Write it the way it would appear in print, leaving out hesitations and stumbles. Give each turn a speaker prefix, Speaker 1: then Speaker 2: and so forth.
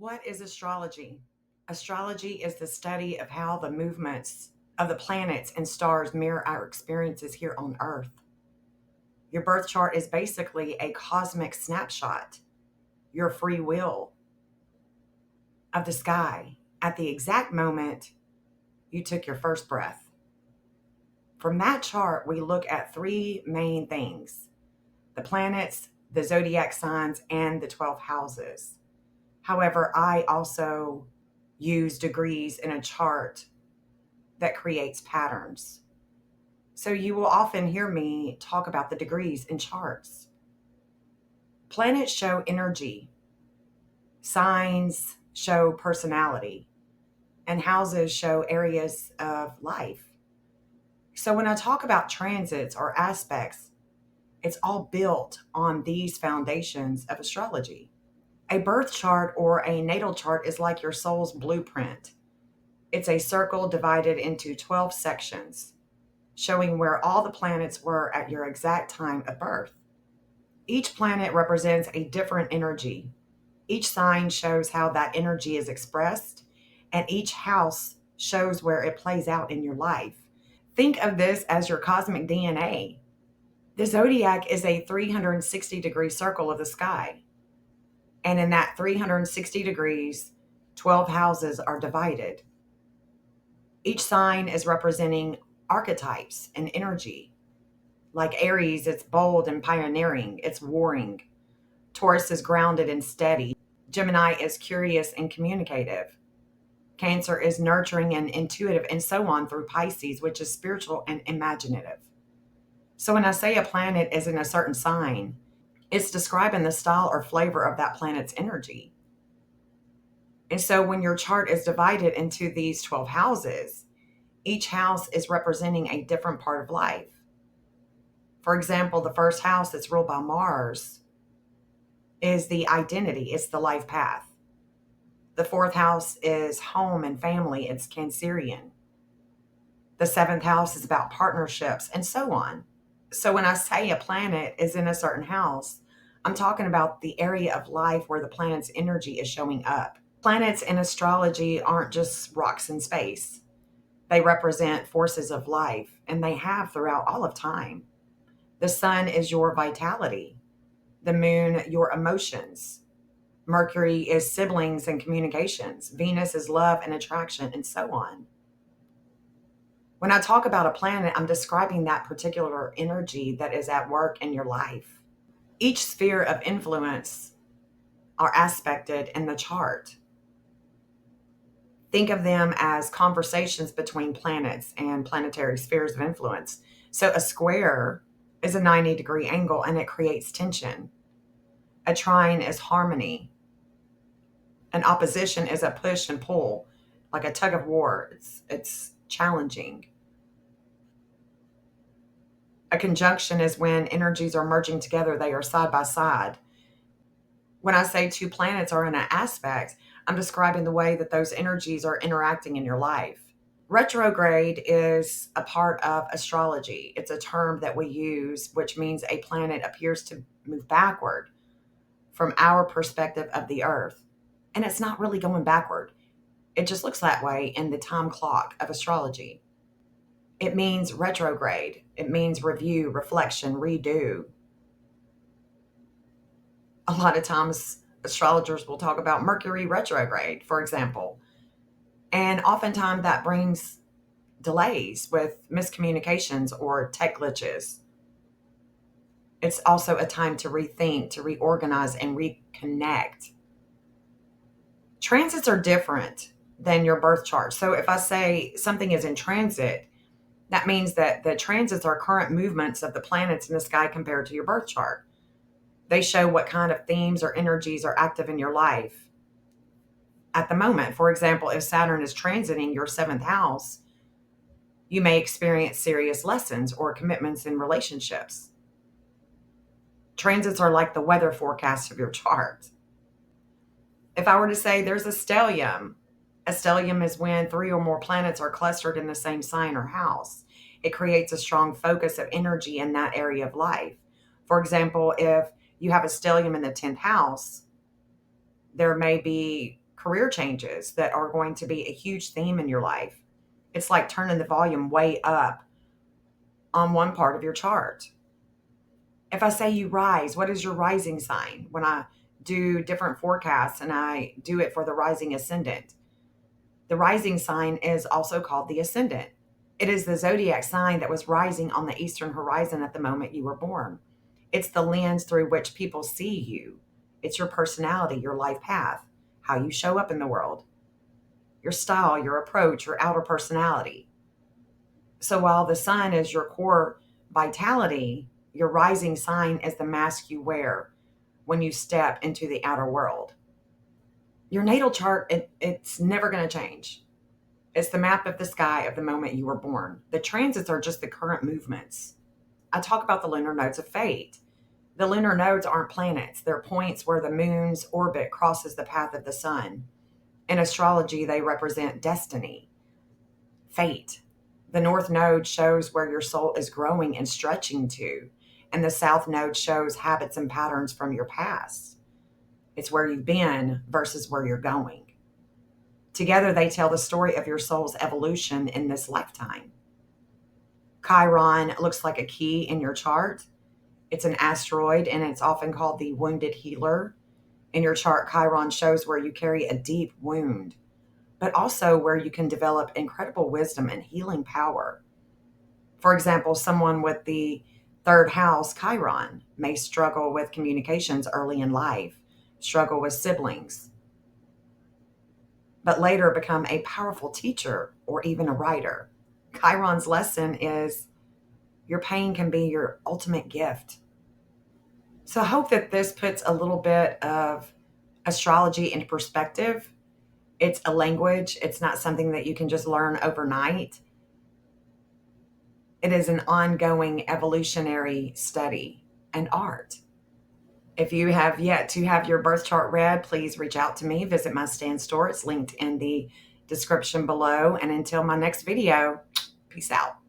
Speaker 1: What is astrology? Astrology is the study of how the movements of the planets and stars mirror our experiences here on Earth. Your birth chart is basically a cosmic snapshot, your free will of the sky at the exact moment you took your first breath. From that chart, we look at three main things: the planets, the zodiac signs, and the 12 houses. However, I also use degrees in a chart that creates patterns. So you will often hear me talk about the degrees in charts. Planets show energy, signs show personality, and houses show areas of life. So when I talk about transits or aspects, it's all built on these foundations of astrology. A birth chart or a natal chart is like your soul's blueprint. It's a circle divided into 12 sections, showing where all the planets were at your exact time of birth. Each planet represents a different energy. Each sign shows how that energy is expressed, and each house shows where it plays out in your life. Think of this as your cosmic DNA. The zodiac is a 360-degree circle of the sky. And in that 360 degrees, 12 houses are divided. Each sign is representing archetypes and energy. Like Aries, it's bold and pioneering, it's warring. Taurus is grounded and steady. Gemini is curious and communicative. Cancer is nurturing and intuitive, and so on through Pisces, which is spiritual and imaginative. So when I say a planet is in a certain sign, it's describing the style or flavor of that planet's energy. And so when your chart is divided into these 12 houses, each house is representing a different part of life. For example, the first house that's ruled by Mars is the identity, it's the life path. The fourth house is home and family, it's Cancerian. The seventh house is about partnerships, and so on. So when I say a planet is in a certain house, I'm talking about the area of life where the planet's energy is showing up. Planets in astrology aren't just rocks in space. They represent forces of life, and they have throughout all of time. The sun is your vitality, the moon, your emotions. Mercury is siblings and communications. Venus is love and attraction, and so on. When I talk about a planet, I'm describing that particular energy that is at work in your life. Each sphere of influence are aspected in the chart. Think of them as conversations between planets and planetary spheres of influence. So a square is a 90-degree angle and it creates tension. A trine is harmony. An opposition is a push and pull, like a tug of war. It's challenging. A conjunction is when energies are merging together, they are side by side. When I say two planets are in an aspect, I'm describing the way that those energies are interacting in your life. Retrograde is a part of astrology. It's a term that we use, which means a planet appears to move backward from our perspective of the Earth. And it's not really going backward. It just looks that way in the time clock of astrology. It means retrograde. It means review, reflection, redo. A lot of times, astrologers will talk about Mercury retrograde, for example. And oftentimes that brings delays with miscommunications or tech glitches. It's also a time to rethink, to reorganize, and reconnect. Transits are different than your birth chart. So if I say something is in transit, that means that the transits are current movements of the planets in the sky compared to your birth chart. They show what kind of themes or energies are active in your life at the moment. For example, if Saturn is transiting your seventh house, you may experience serious lessons or commitments in relationships. Transits are like the weather forecast of your chart. If I were to say there's a stellium is when three or more planets are clustered in the same sign or house. It creates a strong focus of energy in that area of life. For example, if you have a stellium in the 10th house, there may be career changes that are going to be a huge theme in your life. It's like turning the volume way up on one part of your chart. If I say you rise, what is your rising sign? When I do different forecasts and I do it for the rising ascendant, the rising sign is also called the ascendant. It is the zodiac sign that was rising on the eastern horizon at the moment you were born. It's the lens through which people see you. It's your personality, your life path, how you show up in the world, your style, your approach, your outer personality. So while the sun is your core vitality, your rising sign is the mask you wear when you step into the outer world. Your natal chart, it's never going to change. It's the map of the sky of the moment you were born. The transits are just the current movements. I talk about the lunar nodes of fate. The lunar nodes aren't planets. They're points where the moon's orbit crosses the path of the sun. In astrology, they represent destiny, fate. The north node shows where your soul is growing and stretching to, and the south node shows habits and patterns from your past. It's where you've been versus where you're going. Together, they tell the story of your soul's evolution in this lifetime. Chiron looks like a key in your chart. It's an asteroid, and it's often called the wounded healer. In your chart, Chiron shows where you carry a deep wound, but also where you can develop incredible wisdom and healing power. For example, someone with the third house Chiron may struggle with communications early in life, struggle with siblings, but later become a powerful teacher or even a writer. Chiron's lesson is your pain can be your ultimate gift. So I hope that this puts a little bit of astrology into perspective. It's a language. It's not something that you can just learn overnight. It is an ongoing evolutionary study and art. If you have yet to have your birth chart read, please reach out to me. Visit my stand store. It's linked in the description below. And until my next video, peace out.